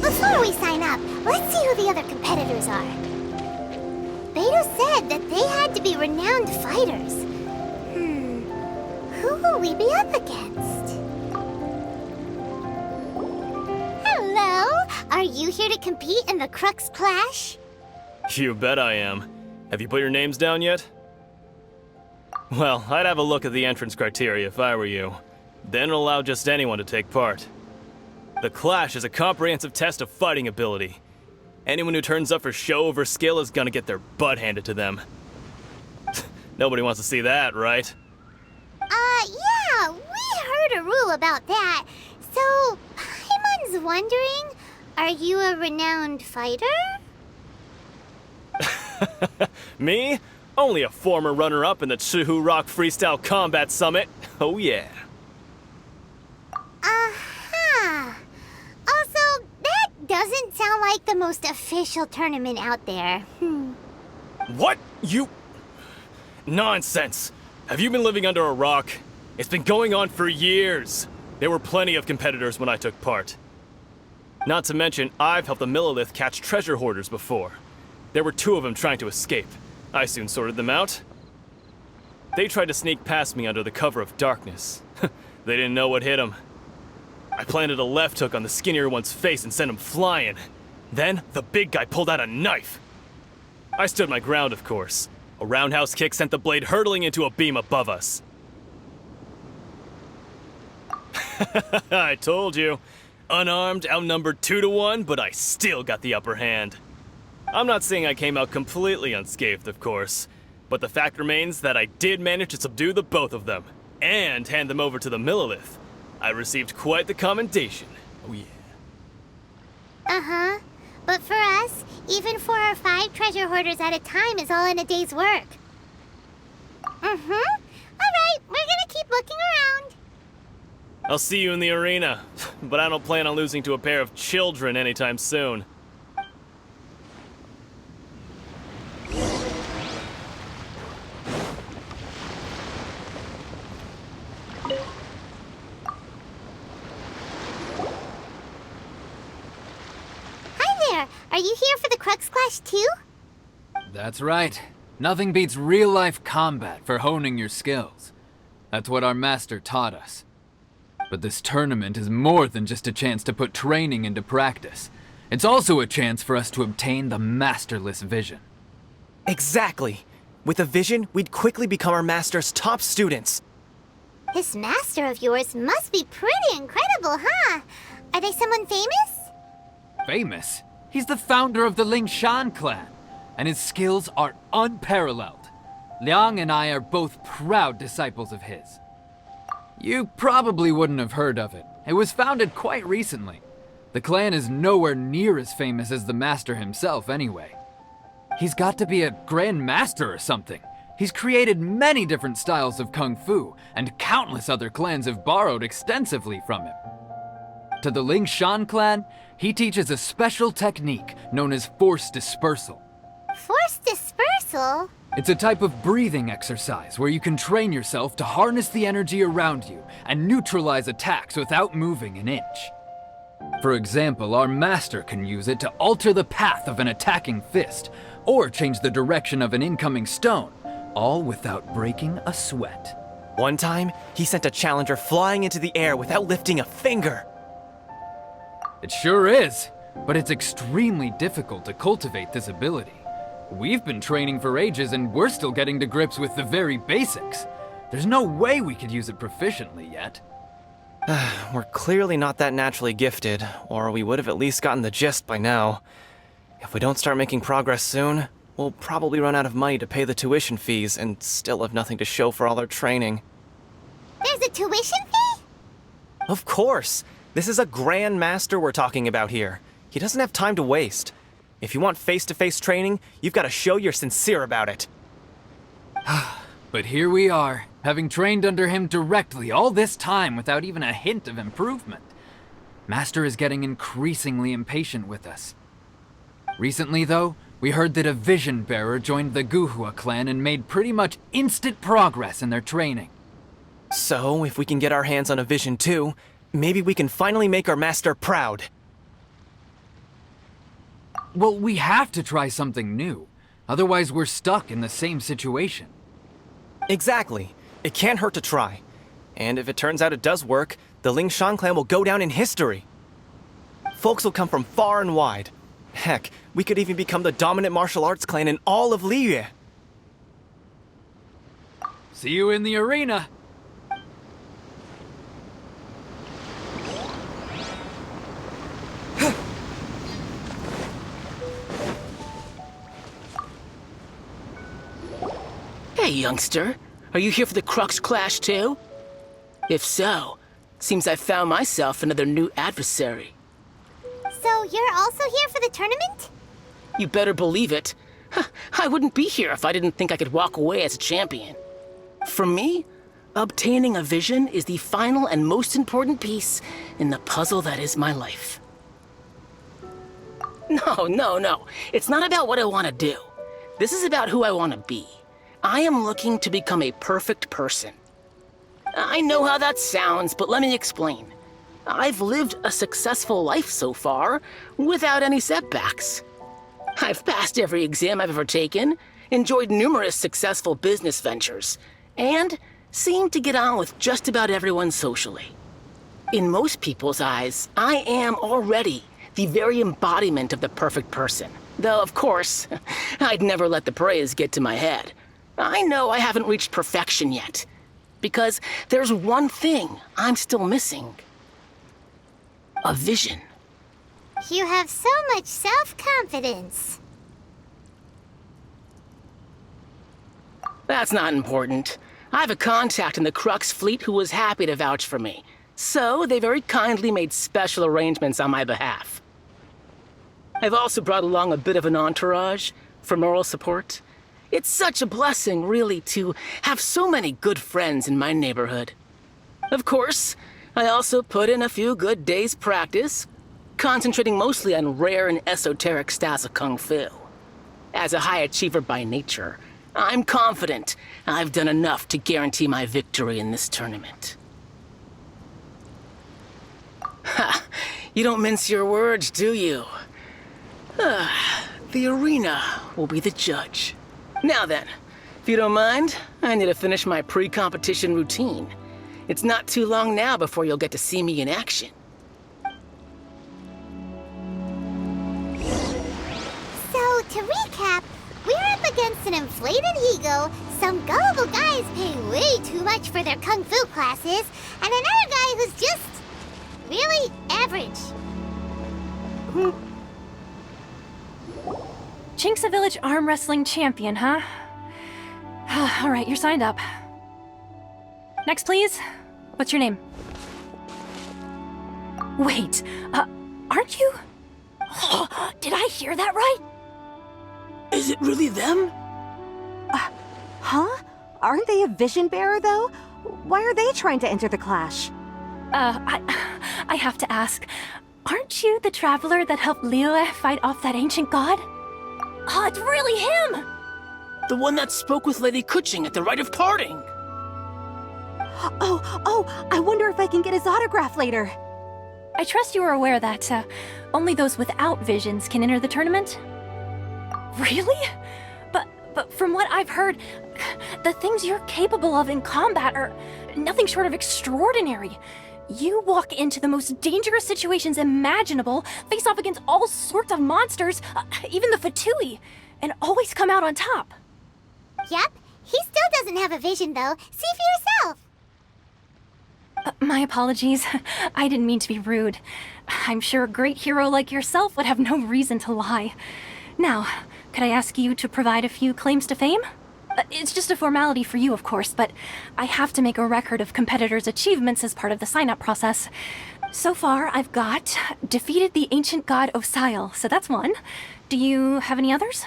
Before we sign up, let's see who the other competitors are. Beto said that they had to be renowned fighters. Who will we be up against? Hello? Are you here to compete in the Crux Clash? You bet I am. Have you put your names down yet? Well, I'd have a look at the entrance criteria if I were you. Then allow just anyone to take part. The Clash is a comprehensive test of fighting ability. Anyone who turns up for show over skill is gonna get their butt handed to them. Nobody wants to see that, right? Yeah, we heard a rule about that. So, Paimon's wondering, are you a renowned fighter? Me? Only a former runner-up in the Chihu Rock Freestyle Combat Summit. Oh yeah. Uh-huh. Also, that doesn't sound like the most official tournament out there. What? You... Nonsense. Have you been living under a rock? It's been going on for years. There were plenty of competitors when I took part. Not to mention, I've helped the Millilith catch treasure hoarders before. There were 2 of them trying to escape. I soon sorted them out. They tried to sneak past me under the cover of darkness. They didn't know what hit them. I planted a left hook on the skinnier one's face and sent him flying. Then, the big guy pulled out a knife. I stood my ground, of course. A roundhouse kick sent the blade hurtling into a beam above us. I told you. Unarmed, outnumbered 2-1, but I still got the upper hand. I'm not saying I came out completely unscathed, of course, but the fact remains that I did manage to subdue the both of them, and hand them over to the Millilith. I received quite the commendation. Oh yeah. Uh-huh. But for us, even 4 or 5 treasure hoarders at a time is all in a day's work. Mm-hmm. Alright, we're gonna keep looking around. I'll see you in the arena, but I don't plan on losing to a pair of children anytime soon. Are you here for the Crux Clash too? That's right. Nothing beats real-life combat for honing your skills. That's what our master taught us. But this tournament is more than just a chance to put training into practice. It's also a chance for us to obtain the masterless vision. Exactly. With a vision, we'd quickly become our master's top students. This master of yours must be pretty incredible, huh? Are they someone famous? Famous? He's the founder of the Lingshan clan, and his skills are unparalleled. Liang and I are both proud disciples of his. You probably wouldn't have heard of it. It was founded quite recently. The clan is nowhere near as famous as the master himself anyway. He's got to be a grand master or something. He's created many different styles of kung fu, and countless other clans have borrowed extensively from him. To the Lingshan clan, he teaches a special technique known as force dispersal. Force dispersal? It's a type of breathing exercise where you can train yourself to harness the energy around you and neutralize attacks without moving an inch. For example, our master can use it to alter the path of an attacking fist, or change the direction of an incoming stone, all without breaking a sweat. One time, he sent a challenger flying into the air without lifting a finger. It sure is, but it's extremely difficult to cultivate this ability. We've been training for ages and we're still getting to grips with the very basics. There's no way we could use it proficiently yet. We're clearly not that naturally gifted, or we would have at least gotten the gist by now. If we don't start making progress soon, we'll probably run out of money to pay the tuition fees and still have nothing to show for all our training. There's a tuition fee? Of course! This is a Grand Master we're talking about here. He doesn't have time to waste. If you want face-to-face training, you've got to show you're sincere about it. But here we are, having trained under him directly all this time without even a hint of improvement. Master is getting increasingly impatient with us. Recently, though, we heard that a vision bearer joined the Guhua clan and made pretty much instant progress in their training. So, if we can get our hands on a vision too, maybe we can finally make our master proud. Well, we have to try something new. Otherwise, we're stuck in the same situation. Exactly. It can't hurt to try. And if it turns out it does work, the Lingshan clan will go down in history. Folks will come from far and wide. Heck, we could even become the dominant martial arts clan in all of Liyue. See you in the arena. Hey, youngster. Are you here for the Crux Clash too? If so, seems I've found myself another new adversary. So you're also here for the tournament? You better believe it. I wouldn't be here if I didn't think I could walk away as a champion. For me, obtaining a vision is the final and most important piece in the puzzle that is my life. No. It's not about what I want to do. This is about who I want to be. I am looking to become a perfect person. I know how that sounds, but let me explain. I've lived a successful life so far, without any setbacks. I've passed every exam I've ever taken, enjoyed numerous successful business ventures, and seem to get on with just about everyone socially. In most people's eyes, I am already the very embodiment of the perfect person. Though, of course, I'd never let the praise get to my head. I know I haven't reached perfection yet, because there's one thing I'm still missing. A vision. You have so much self-confidence. That's not important. I have a contact in the Crux fleet who was happy to vouch for me, so they very kindly made special arrangements on my behalf. I've also brought along a bit of an entourage for moral support. It's such a blessing, really, to have so many good friends in my neighborhood. Of course, I also put in a few good days' practice, concentrating mostly on rare and esoteric styles of Kung Fu. As a high achiever by nature, I'm confident I've done enough to guarantee my victory in this tournament. Ha! You don't mince your words, do you? The arena will be the judge. Now then, if you don't mind, I need to finish my pre-competition routine. It's not too long now before you'll get to see me in action. So, to recap, we're up against an inflated ego, some gullible guys paying way too much for their kung fu classes, and another guy who's just really average. Chink's a village arm wrestling champion, huh? All right, you're signed up. Next, please. What's your name? Wait, aren't you? Did I hear that right? Is it really them? Huh? Aren't they a vision bearer, though? Why are they trying to enter the clash? I have to ask, aren't you the traveler that helped Liyue fight off that ancient god? Oh, it's really him! The one that spoke with Lady Kuching at the rite of parting. Oh, I wonder if I can get his autograph later. I trust you are aware that, only those without visions can enter the tournament? Really? but from what I've heard, the things you're capable of in combat are nothing short of extraordinary. You walk into the most dangerous situations imaginable, face off against all sorts of monsters, even the Fatui, and always come out on top. Yep, he still doesn't have a vision though. See for yourself. My apologies. I didn't mean to be rude. I'm sure a great hero like yourself would have no reason to lie. Now, could I ask you to provide a few claims to fame? It's just a formality for you, of course, but I have to make a record of competitors' achievements as part of the sign-up process. So far, I've got defeated the ancient god Osile, so that's one. Do you have any others?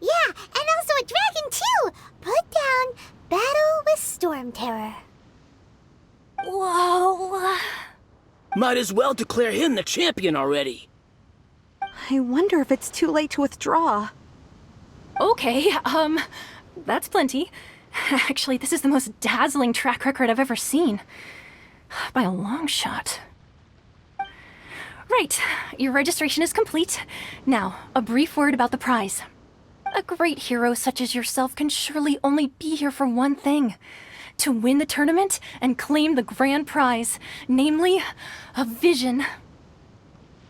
Yeah, and also a dragon too! Put down Battle with Storm Terror. Whoa. Might as well declare him the champion already. I wonder if it's too late to withdraw. Okay, that's plenty. Actually, this is the most dazzling track record I've ever seen. By a long shot. Right, your registration is complete. Now, a brief word about the prize. A great hero such as yourself can surely only be here for one thing. To win the tournament and claim the grand prize, namely, a vision.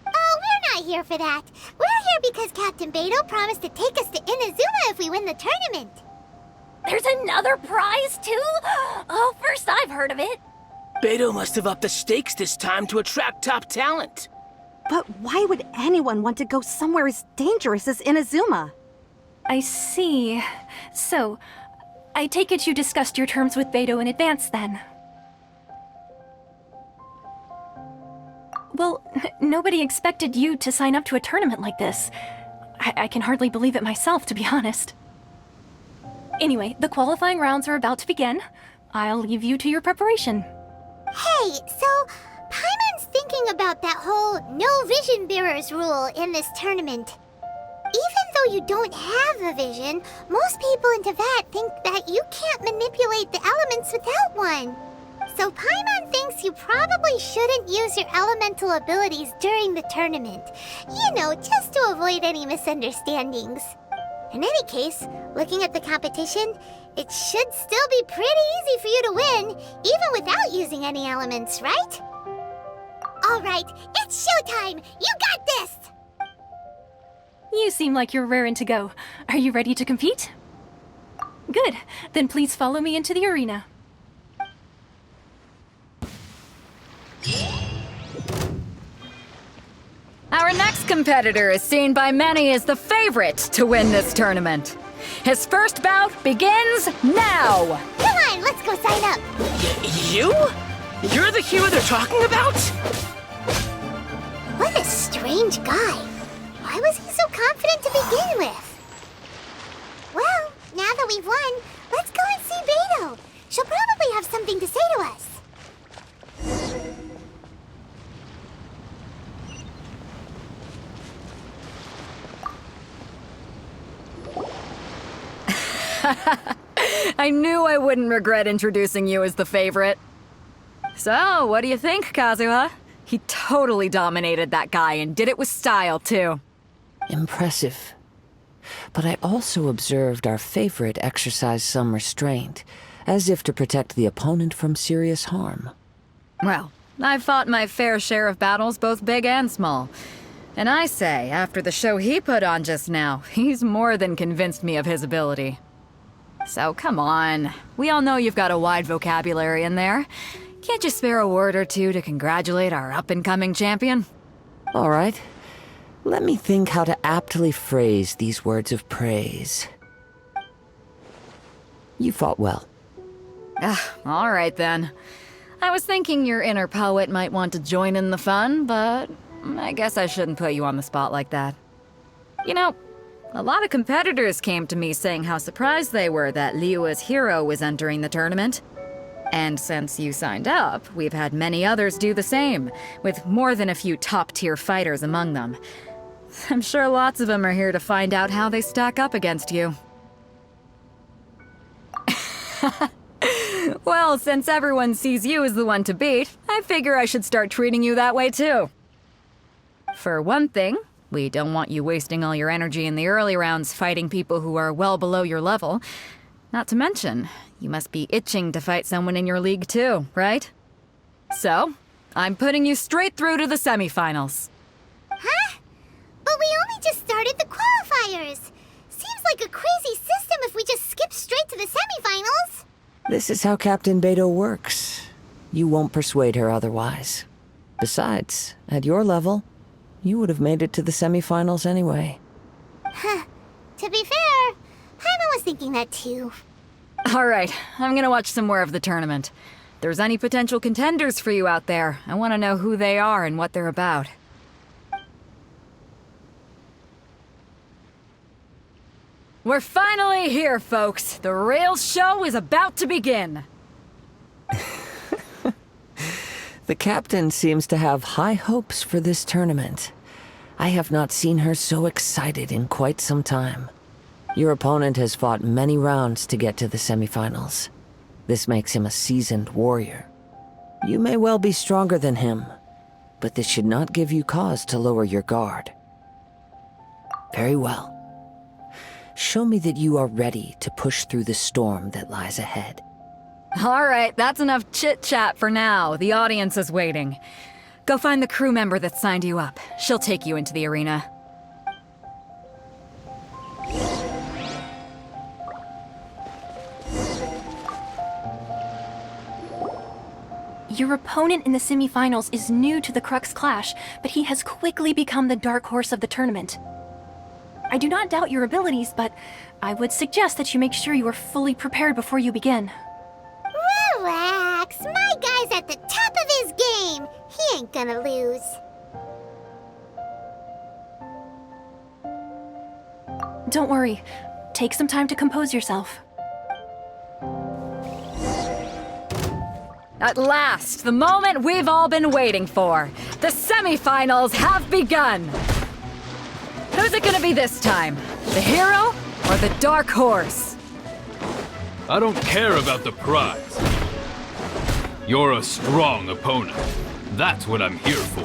Oh, we're not here for that. We're here because Captain Beto promised to take us to Inazuma if we win the tournament. There's another prize, too? Oh, first I've heard of it. Beto must have upped the stakes this time to attract top talent. But why would anyone want to go somewhere as dangerous as Inazuma? I see. So, I take it you discussed your terms with Beto in advance, then? Well, nobody expected you to sign up to a tournament like this. I can hardly believe it myself, to be honest. Anyway, the qualifying rounds are about to begin. I'll leave you to your preparation. Hey, so Paimon's thinking about that whole no vision bearers rule in this tournament. Even though you don't have a vision, most people in Teyvat think that you can't manipulate the elements without one. So Paimon thinks you probably shouldn't use your elemental abilities during the tournament. You know, just to avoid any misunderstandings. In any case, looking at the competition, it should still be pretty easy for you to win, even without using any elements, right? Alright, it's showtime! You got this! You seem like you're raring to go. Are you ready to compete? Good. Then please follow me into the arena. Our next competitor is seen by many as the favorite to win this tournament. His first bout begins now! Come on, let's go sign up! You? You're the hero they're talking about? What a strange guy. Why was he so confident to begin with? Well, now that we've won, let's go and see Beto. She'll probably have something to say to us. I knew I wouldn't regret introducing you as the favorite. So, what do you think, Kazuha? He totally dominated that guy and did it with style, too. Impressive. But I also observed our favorite exercise some restraint, as if to protect the opponent from serious harm. Well, I've fought my fair share of battles, both big and small. And I say, after the show he put on just now, he's more than convinced me of his ability. So come on, we all know you've got a wide vocabulary in there. Can't you spare a word or two to congratulate our up-and-coming champion? All right. Let me think how to aptly phrase these words of praise. You fought well. All right then. I was thinking your inner poet might want to join in the fun, but I guess I shouldn't put you on the spot like that. You know, a lot of competitors came to me saying how surprised they were that Liyue's hero was entering the tournament. And since you signed up, we've had many others do the same, with more than a few top-tier fighters among them. I'm sure lots of them are here to find out how they stack up against you. Well, since everyone sees you as the one to beat, I figure I should start treating you that way too. For one thing, We don't want you wasting all your energy in the early rounds fighting people who are well below your level. Not to mention, you must be itching to fight someone in your league too, right? So, I'm putting you straight through to the semifinals. Huh? But we only just started the qualifiers. Seems like a crazy system if we just skip straight to the semifinals. This is how Captain Beto works. You won't persuade her otherwise. Besides, at your level, you would have made it to the semifinals anyway. Huh. To be fair, Paimon was thinking that too. All right, I'm gonna watch some more of the tournament. If there's any potential contenders for you out there, I want to know who they are and what they're about. We're finally here, folks. The Rails show is about to begin. The captain seems to have high hopes for this tournament. I have not seen her so excited in quite some time. Your opponent has fought many rounds to get to the semifinals. This makes him a seasoned warrior. You may well be stronger than him, but this should not give you cause to lower your guard. Very well. Show me that you are ready to push through the storm that lies ahead. All right, that's enough chit-chat for now. The audience is waiting. Go find the crew member that signed you up. She'll take you into the arena. Your opponent in the semifinals is new to the Crux Clash, but he has quickly become the dark horse of the tournament. I do not doubt your abilities, but I would suggest that you make sure you are fully prepared before you begin. Relax, my guy's at the top of his game. He ain't gonna lose. Don't worry. Take some time to compose yourself. At last, the moment we've all been waiting for. The semifinals have begun. Who's it gonna be this time? The hero or the dark horse? I don't care about the prize. You're a strong opponent. That's what I'm here for.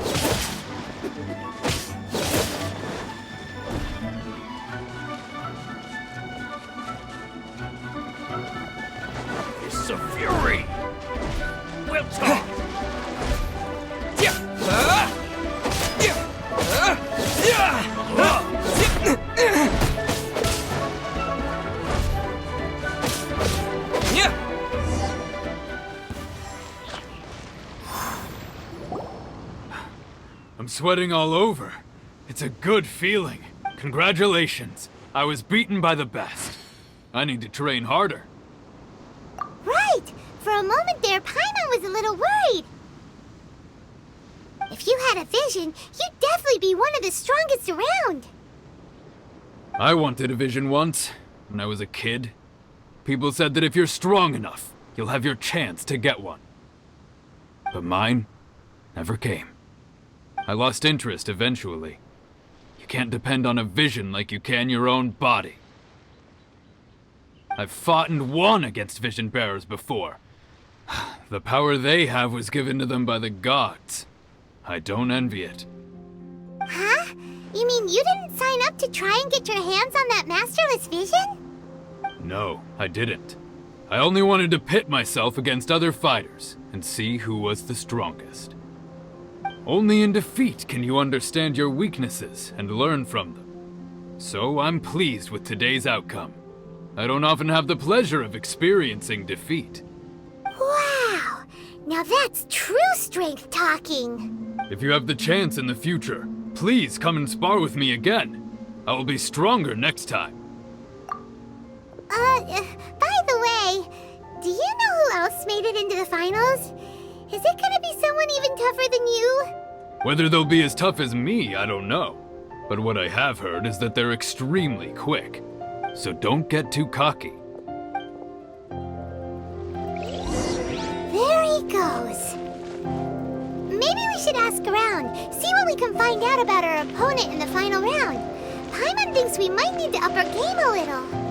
It's a fury! We'll talk! I'm sweating all over. It's a good feeling. Congratulations. I was beaten by the best. I need to train harder. Right! For a moment there, Paimon was a little worried. If you had a vision, you'd definitely be one of the strongest around. I wanted a vision once, when I was a kid. People said that if you're strong enough, you'll have your chance to get one. But mine never came. I lost interest eventually. You can't depend on a vision like you can your own body. I've fought and won against vision bearers before. The power they have was given to them by the gods. I don't envy it. Huh? You mean you didn't sign up to try and get your hands on that masterless vision? No, I didn't. I only wanted to pit myself against other fighters and see who was the strongest. Only in defeat can you understand your weaknesses and learn from them. So I'm pleased with today's outcome. I don't often have the pleasure of experiencing defeat. Wow! Now that's true strength talking. If you have the chance in the future, please come and spar with me again. I will be stronger next time. By the way, do you know who else made it into the finals? Is it gonna be someone even tougher than you? Whether they'll be as tough as me, I don't know. But what I have heard is that they're extremely quick. So don't get too cocky. There he goes. Maybe we should ask around, see what we can find out about our opponent in the final round. Paimon thinks we might need to up our game a little.